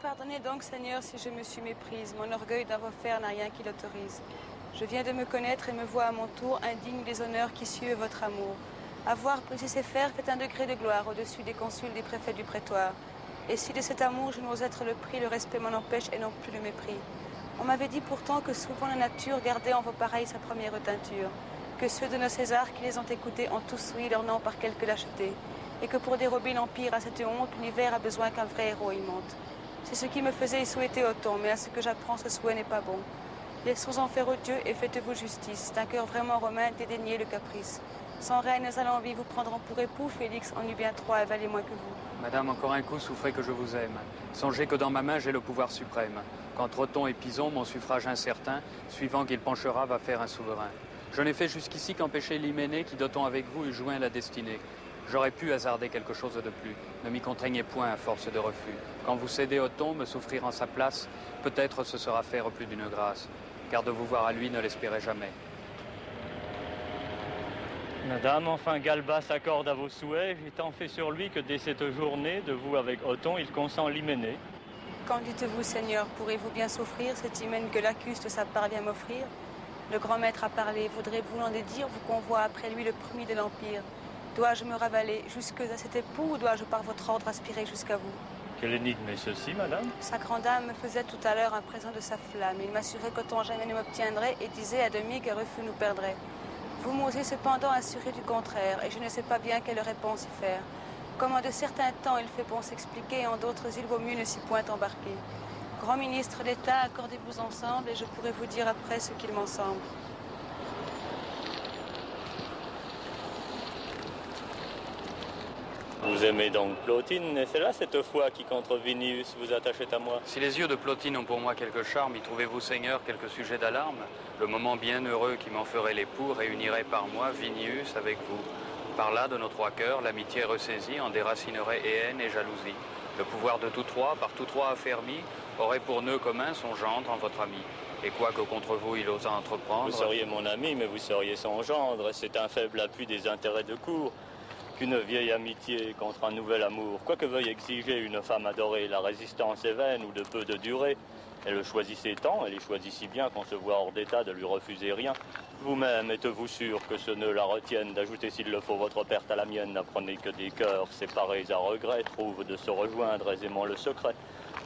Pardonnez donc, Seigneur, si je me suis méprise. Mon orgueil dans vos fers n'a rien qui l'autorise. Je viens de me connaître et me vois à mon tour indigne des honneurs qui suivent votre amour. Avoir brisé ces fers fait un degré de gloire au-dessus des consuls, des préfets du prétoire. Et si de cet amour je n'ose être le prix, le respect m'en empêche et non plus le mépris. On m'avait dit pourtant que souvent la nature gardait en vos pareils sa première teinture, que ceux de nos Césars qui les ont écoutés ont tous souillé leur nom par quelque lâcheté, et que pour dérober l'Empire à cette honte, l'univers a besoin qu'un vrai héros y monte. C'est ce qui me faisait y souhaiter autant, mais à ce que j'apprends, ce souhait n'est pas bon. Laissons en faire au Dieu et faites-vous justice. C'est un cœur vraiment romain, dédaignez le caprice. Sans reines à l'envie vous prendront pour époux, Félix en eut bien trois et valait moins que vous. Madame, encore un coup, souffrez que je vous aime. Songez que dans ma main, j'ai le pouvoir suprême. Qu'entre Othon et Pison, mon suffrage incertain, suivant qu'il penchera, va faire un souverain. Je n'ai fait jusqu'ici qu'empêcher l'Hyménée qui, d'Othon avec vous, eût joint la destinée. J'aurais pu hasarder quelque chose de plus. Ne m'y contraignez point à force de refus. Quand vous cédez Othon, me souffrir en sa place, peut-être ce sera faire plus d'une grâce. Car de vous voir à lui, ne l'espérez jamais. Madame, enfin Galba s'accorde à vos souhaits. J'ai tant fait sur lui que dès cette journée, de vous avec Othon, il consent l'hyménée. Qu'en dites-vous, Seigneur? Pourrez-vous bien souffrir cette hymen que l'Acuste de sa part vient m'offrir? Le grand maître a parlé. Voudrez-vous l'en dédire, vous convoie après lui le premier de l'Empire? Dois-je me ravaler jusque à cet époux ou dois-je par votre ordre aspirer jusqu'à vous? Quelle énigme est ceci, madame? Sa grande âme me faisait tout à l'heure un présent de sa flamme. Il m'assurait qu'Othon jamais ne m'obtiendrait et disait à demi qu'un refus nous perdrait. Vous m'osez cependant assurer du contraire, et je ne sais pas bien quelle réponse y faire. Comme en de certains temps il fait bon s'expliquer, et en d'autres il vaut mieux ne s'y point embarquer. Grand ministre d'État, accordez-vous ensemble, et je pourrai vous dire après ce qu'il m'en semble. Vous aimez donc Plotine, et c'est là cette fois qui contre Vinius vous attachait à moi. Si les yeux de Plotine ont pour moi quelque charme, y trouvez-vous, Seigneur, quelques sujets d'alarme? Le moment bien heureux qui m'en ferait l'époux réunirait par moi Vinius avec vous. Par là, de nos trois cœurs, l'amitié ressaisie en déracinerait haine et jalousie. Le pouvoir de tous trois, par tous trois affermi, aurait pour nœud commun son gendre en votre ami. Et quoique contre vous il osât entreprendre... Vous seriez mon ami, mais vous seriez son gendre, et c'est un faible appui des intérêts de cour. Qu'une vieille amitié contre un nouvel amour, quoi que veuille exiger une femme adorée, la résistance est vaine ou de peu de durée. Elle le choisissait tant, elle y choisit si bien qu'on se voit hors d'état de lui refuser rien. Vous-même, êtes-vous sûr que ce nœud la retienne d'ajouter s'il le faut votre perte à la mienne? N'apprenez que des cœurs séparés à regret trouvent de se rejoindre aisément le secret.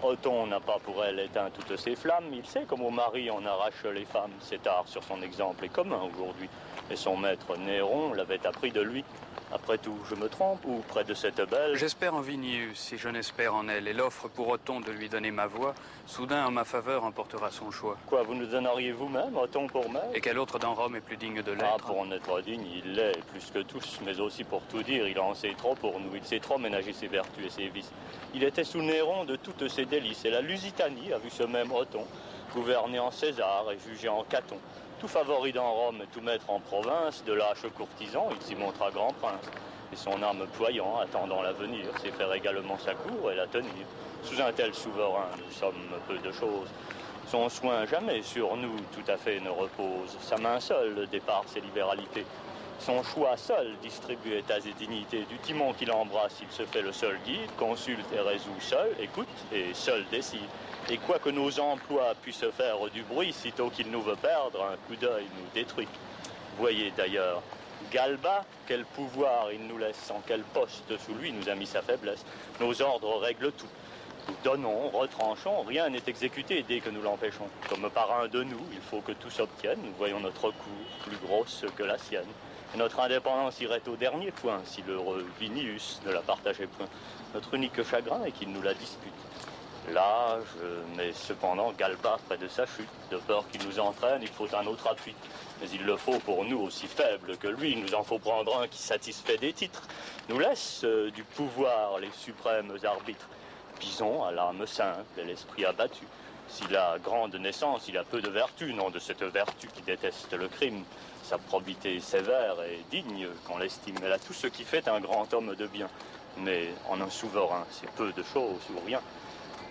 Othon n'a pas pour elle éteint toutes ses flammes, il sait comme au mari on arrache les femmes. Cet art sur son exemple est commun aujourd'hui, et son maître Néron l'avait appris de lui. Après tout, je me trompe, ou près de cette belle... J'espère en Vinius, si je n'espère en elle, et l'offre pour Othon de lui donner ma voix, soudain en ma faveur emportera son choix. Quoi, vous nous donneriez vous-même Othon pour maître? Et quel autre dans Rome est plus digne de l'être? Ah, pour en être digne, il l'est, plus que tous, mais aussi pour tout dire, il en sait trop pour nous, il sait trop ménager ses vertus et ses vices. Il était sous Néron de toutes ses délices, et la Lusitanie a vu ce même Othon, gouverné en César et jugé en Caton. Tout favori dans Rome, tout maître en province, de lâche courtisan, il s'y montra grand prince. Et son âme ployant, attendant l'avenir, sait faire également sa cour et la tenir. Sous un tel souverain, nous sommes peu de choses. Son soin jamais sur nous tout à fait ne repose. Sa main seule départ ses libéralités. Son choix seul distribue états et dignités. Du timon qu'il embrasse, il se fait le seul guide, consulte et résout seul, écoute et seul décide. Et quoi que nos emplois puissent faire du bruit, sitôt qu'il nous veut perdre, un coup d'œil nous détruit. Voyez d'ailleurs, Galba, quel pouvoir il nous laisse, en quel poste sous lui nous a mis sa faiblesse. Nos ordres règlent tout. Nous donnons, retranchons, rien n'est exécuté dès que nous l'empêchons. Comme par un de nous, il faut que tout s'obtienne. Nous voyons notre cour plus grosse que la sienne. Et notre indépendance irait au dernier point si l'heureux Vinius ne la partageait point. Notre unique chagrin est qu'il nous la dispute. L'âge, mais cependant Galba près de sa chute. De peur qu'il nous entraîne, il faut un autre appui. Mais il le faut pour nous aussi faible que lui. Il nous en faut prendre un qui satisfait des titres. Nous laisse du pouvoir les suprêmes arbitres. Pison a l'âme simple et l'esprit abattu. S'il a grande naissance, il a peu de vertu. Non de cette vertu qui déteste le crime. Sa probité sévère et digne qu'on l'estime. Elle a tout ce qui fait un grand homme de bien. Mais en un souverain, c'est peu de choses ou rien.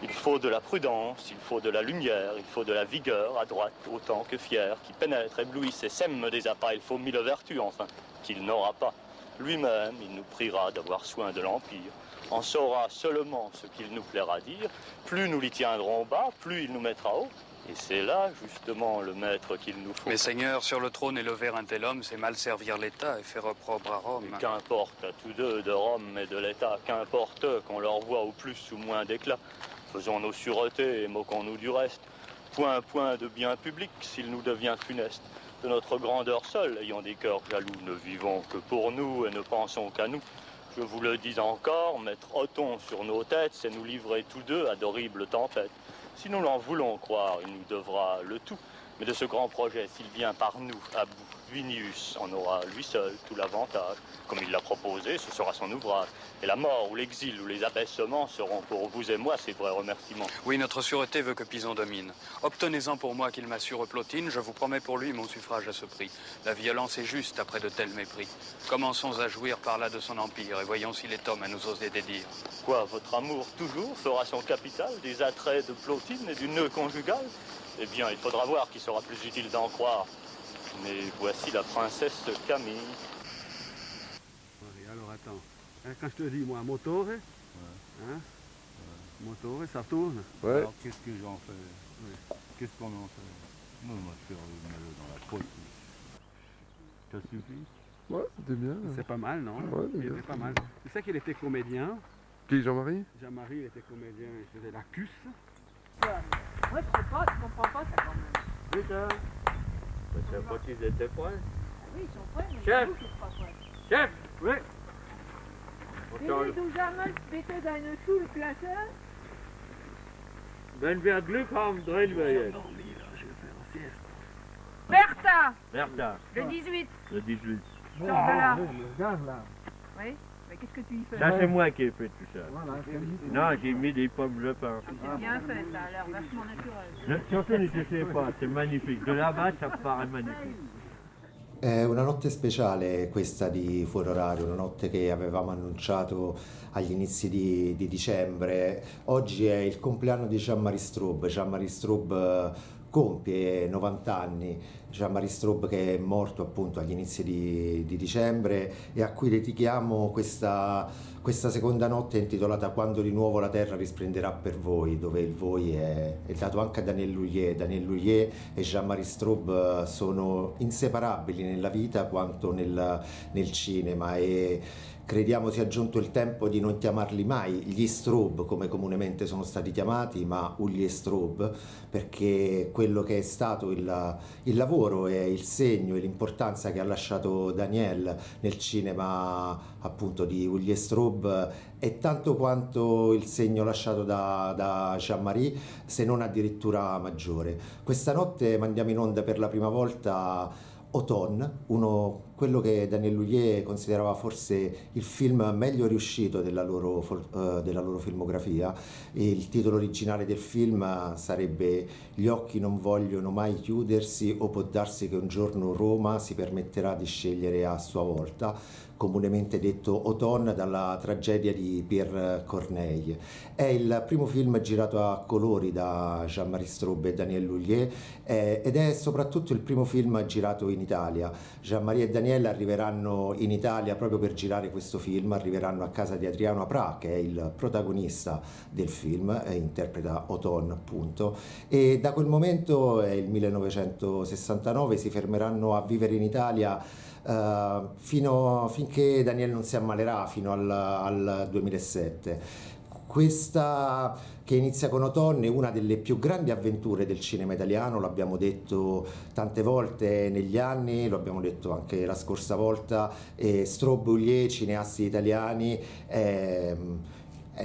Il faut de la prudence, il faut de la lumière, il faut de la vigueur, adroite autant que fière, qui pénètre, éblouisse et sème des appas. Il faut mille vertus, enfin, qu'il n'aura pas. Lui-même, il nous priera d'avoir soin de l'Empire. On saura seulement ce qu'il nous plaira dire. Plus nous l'y tiendrons bas, plus il nous mettra haut. Et c'est là, justement, le maître qu'il nous faut. Mais Seigneur, sur le trône élever un tel homme, c'est mal servir l'État et faire opprobre à Rome. Et qu'importe à tous deux de Rome et de l'État, qu'importe qu'on leur voie au plus ou moins d'éclat. Faisons nos sûretés et moquons-nous du reste. Point de bien public s'il nous devient funeste. De notre grandeur seule, ayant des cœurs jaloux, ne vivons que pour nous et ne pensons qu'à nous. Je vous le dis encore, mettre Othon sur nos têtes, c'est nous livrer tous deux à d'horribles tempêtes. Si nous l'en voulons croire, il nous devra le tout. Mais de ce grand projet, s'il vient par nous à bout, Vinius en aura lui seul tout l'avantage. Comme il l'a proposé, ce sera son ouvrage. Et la mort ou l'exil ou les abaissements seront pour vous et moi ses vrais remerciements. Oui, notre sûreté veut que Pison domine. Obtenez-en pour moi qu'il m'assure Plotine, je vous promets pour lui mon suffrage à ce prix. La violence est juste après de tels mépris. Commençons à jouir par là de son empire et voyons s'il est homme à nous oser dédire. Quoi, votre amour toujours fera son capital des attraits de Plotine et du nœud conjugal? Eh bien, il faudra voir qui sera plus utile d'en croire. Mais voici la princesse Camille. Oui, alors attends. Hein, quand je te dis, moi, motore, hein, motore, ça tourne. Ouais. Alors qu'est-ce que j'en fais? Qu'est-ce qu'on en fait? Moi, je vais faire le malheur dans la poche. Ça suffit? Ouais, c'était bien. C'est pas mal, non? Ouais, Il bien. était pas mal. Tu sais qu'il était comédien. Qui, Jean-Marie? Jean-Marie, il était comédien, il faisait la cusse. Moi, je sais pas, tu comprends pas ça quand même. Putain, c'est pas qu'ils étaient prêts. Ah oui, ils sont prêts, mais Chef. c'est vous qui êtes pas prêts. Chef, oui. Wenn du sammelst bitte deine Schulklasse. Wenn wir Glück haben, drehen wir jetzt. Bertha, Bertha, le 18, le 18. sors de là. Oui, mais qu'est-ce que tu y fais? Ça, c'est moi qui ai fait tout ça. Non, j'ai mis des pommes de pin. C'est bien fait, ça a l'air vachement naturel. Surtout, ne sais pas, c'est magnifique. De là-bas, ça paraît magnifique. È una notte speciale questa di Fuori Orario, una notte che avevamo annunciato agli inizi di dicembre. Oggi è il compleanno di Jean-Marie Straub. Jean-Marie Straub compie 90 anni. Jean-Marie Straub che è morto appunto agli inizi di dicembre e a cui dedichiamo questa seconda notte intitolata Quando di nuovo la terra risplenderà per voi, dove il voi è dato anche a Daniel Lhuillier. Daniel Lhuillier e Jean-Marie Straub sono inseparabili nella vita quanto nel cinema e crediamo sia giunto il tempo di non chiamarli mai gli Straub come comunemente sono stati chiamati, ma Ullier Straub, perché quello che è stato il lavoro e il segno e l'importanza che ha lasciato Daniel nel cinema appunto di Ullier Straub è tanto quanto il segno lasciato da Jean-Marie, se non addirittura maggiore. Questa notte mandiamo in onda per la prima volta Othon, quello che Daniel Lhuillier considerava forse il film meglio riuscito della loro filmografia. Il titolo originale del film sarebbe Gli occhi non vogliono mai chiudersi o può darsi che un giorno Roma si permetterà di scegliere a sua volta, comunemente detto Othon dalla tragedia di Pierre Corneille. È il primo film girato a colori da Jean-Marie Straub e Daniel Lhuillier ed è soprattutto il primo film girato in Italia. Jean-Marie e Daniel arriveranno in Italia proprio per girare questo film, arriveranno a casa di Adriano Apra, che è il protagonista del film, interpreta Othon appunto, e da quel momento, è il 1969, si fermeranno a vivere in Italia finché Daniel non si ammalerà, fino al 2007. Questa che inizia con Othon è una delle più grandi avventure del cinema italiano, l'abbiamo detto tante volte negli anni, lo abbiamo detto anche la scorsa volta, Straub e Lhuillier, cineasti italiani, è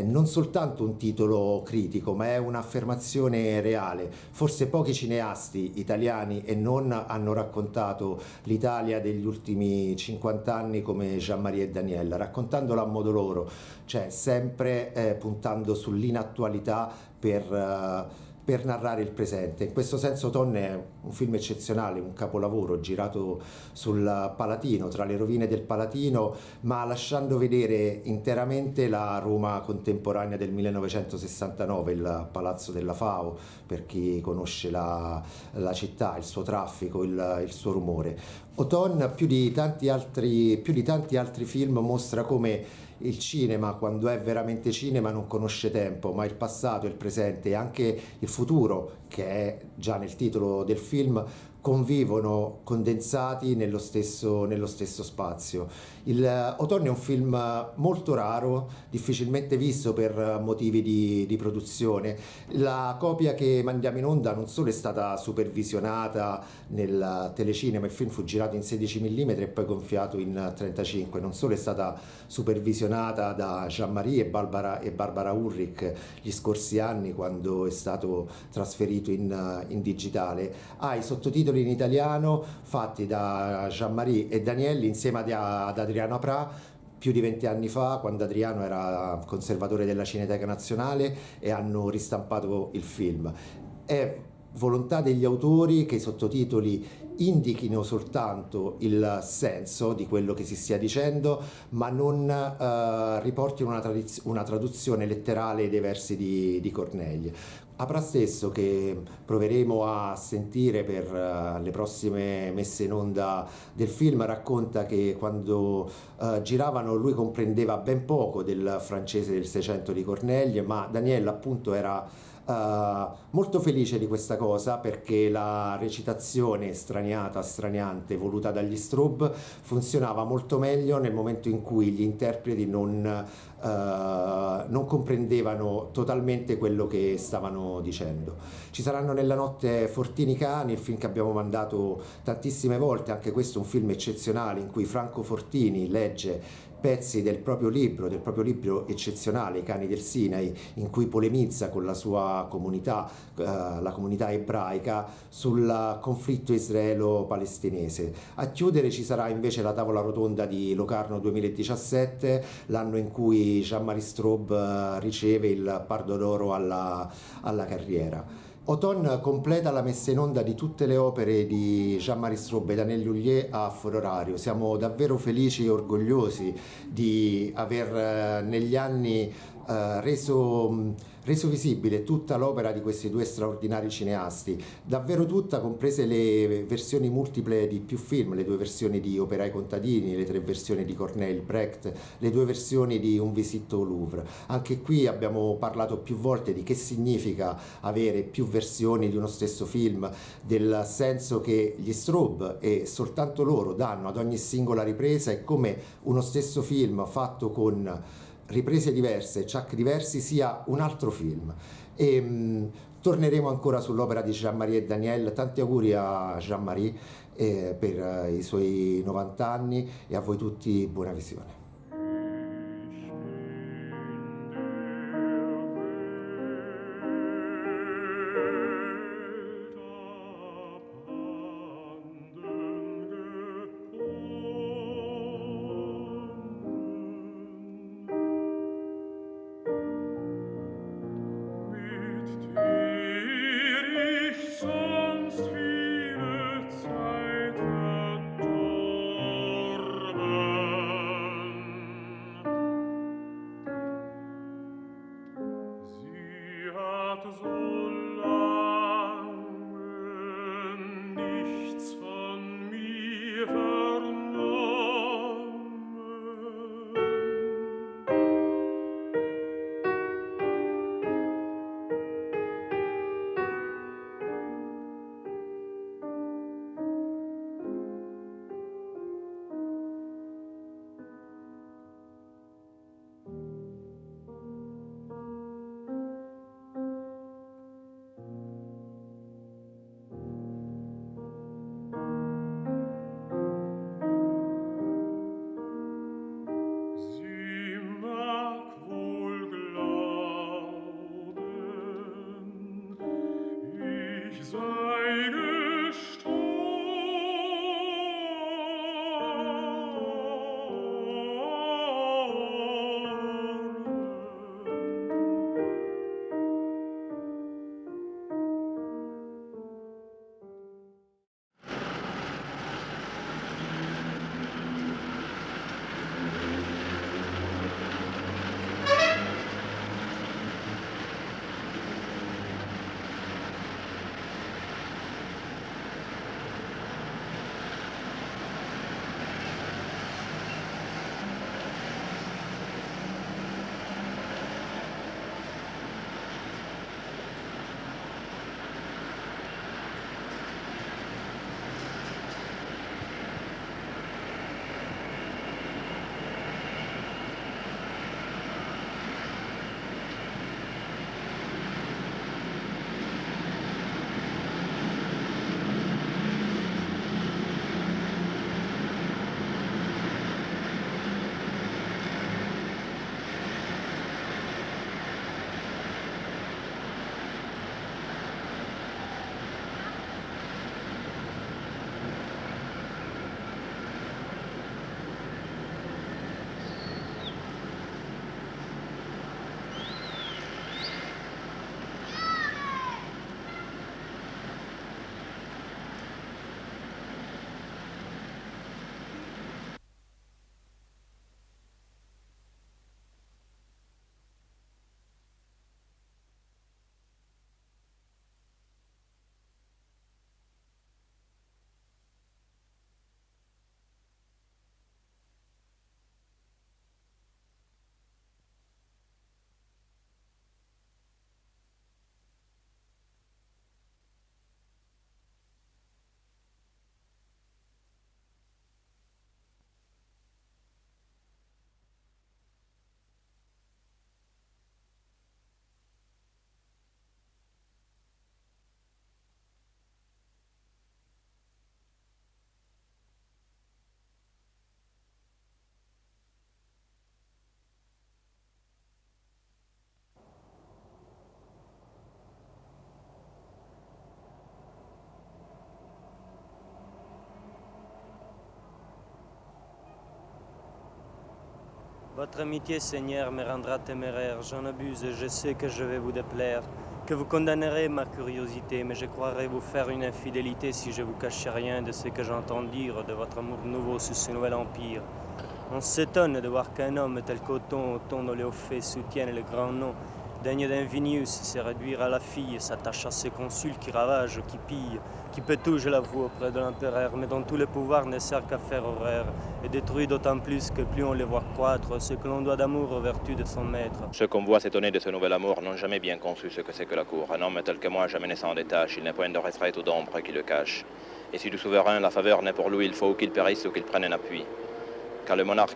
non soltanto un titolo critico, ma è un'affermazione reale. Forse pochi cineasti italiani e non hanno raccontato l'Italia degli ultimi 50 anni come Jean-Marie e Daniel, raccontandola a modo loro, cioè sempre puntando sull'inattualità per narrare il presente. In questo senso Othon è un film eccezionale, un capolavoro girato sul Palatino, tra le rovine del Palatino, ma lasciando vedere interamente la Roma contemporanea del 1969, il Palazzo della FAO, per chi conosce la città, il suo traffico, il suo rumore. Automne, più di tanti altri film, mostra come il cinema, quando è veramente cinema, non conosce tempo, ma il passato, il presente e anche il futuro, che è già nel titolo del film, convivono condensati nello stesso spazio. Autunno è un film molto raro, difficilmente visto per motivi di produzione. La copia che mandiamo in onda non solo è stata supervisionata nel telecinema, il film fu girato in 16 mm e poi gonfiato in 35, non solo è stata supervisionata da Jean-Marie e Barbara Ulrich gli scorsi anni quando è stato trasferito in digitale, ha i sottotitoli in italiano fatti da Jean-Marie e Danielli insieme ad Adriano Pra più di 20 anni fa, quando Adriano era conservatore della Cineteca Nazionale, e hanno ristampato il film. È volontà degli autori che i sottotitoli indichino soltanto il senso di quello che si stia dicendo, ma non riportino una traduzione letterale dei versi di Corneille. Apra stesso, che proveremo a sentire per le prossime messe in onda del film, racconta che quando giravano lui comprendeva ben poco del francese del Seicento di Corneille, ma Daniel appunto era molto felice di questa cosa, perché la recitazione straniante voluta dagli Straub funzionava molto meglio nel momento in cui gli interpreti non comprendevano totalmente quello che stavano dicendo. Ci saranno nella notte Fortini Cani, il film che abbiamo mandato tantissime volte, anche questo è un film eccezionale in cui Franco Fortini legge pezzi del proprio libro eccezionale, I Cani del Sinai, in cui polemizza con la sua comunità, la comunità ebraica, sul conflitto israelo-palestinese. A chiudere ci sarà invece la tavola rotonda di Locarno 2017, l'anno in cui Jean-Marie Straub riceve il Pardo d'Oro alla carriera. Autunno completa la messa in onda di tutte le opere di Jean-Marie Straub e Daniel Lhuillier a fuori orario. Siamo davvero felici e orgogliosi di aver negli anni reso visibile tutta l'opera di questi due straordinari cineasti, davvero tutta, comprese le versioni multiple di più film, le 2 versioni di Operai contadini, le 3 versioni di Corneille, Brecht, le 2 versioni di Un visito au Louvre. Anche qui abbiamo parlato più volte di che significa avere più versioni di uno stesso film, del senso che gli Straub e soltanto loro danno ad ogni singola ripresa, e come uno stesso film fatto con riprese diverse, chuck diversi, sia un altro film. E torneremo ancora sull'opera di Jean-Marie e Daniel. Tanti auguri a Jean-Marie per i suoi 90 anni, e a voi tutti buona visione. Votre amitié, Seigneur, me rendra téméraire. J'en abuse et je sais que je vais vous déplaire. Que vous condamnerez ma curiosité, mais je croirais vous faire une infidélité si je vous cachais rien de ce que j'entends dire de votre amour nouveau sous ce nouvel empire. On s'étonne de voir qu'un homme tel qu'Othon, Othon d'Oléophée, soutienne le grand nom, daigne d'Invinius se réduire à la fille, s'attache à ces consuls qui ravagent, qui pillent, qui peut tout, je l'avoue, auprès de l'empereur, mais dont tout le pouvoir ne sert qu'à faire horreur, et détruit d'autant plus que plus on les voit croître, ce que l'on doit d'amour aux vertus de son maître. Ceux qu'on voit s'étonner de ce nouvel amour n'ont jamais bien conçu ce que c'est que la cour. Un homme tel que moi jamais ne s'en détache, il n'est point de retraite ou d'ombre qui le cache. Et si du souverain la faveur n'est pour lui, il faut ou qu'il périsse ou qu'il prenne un appui. Car le monarque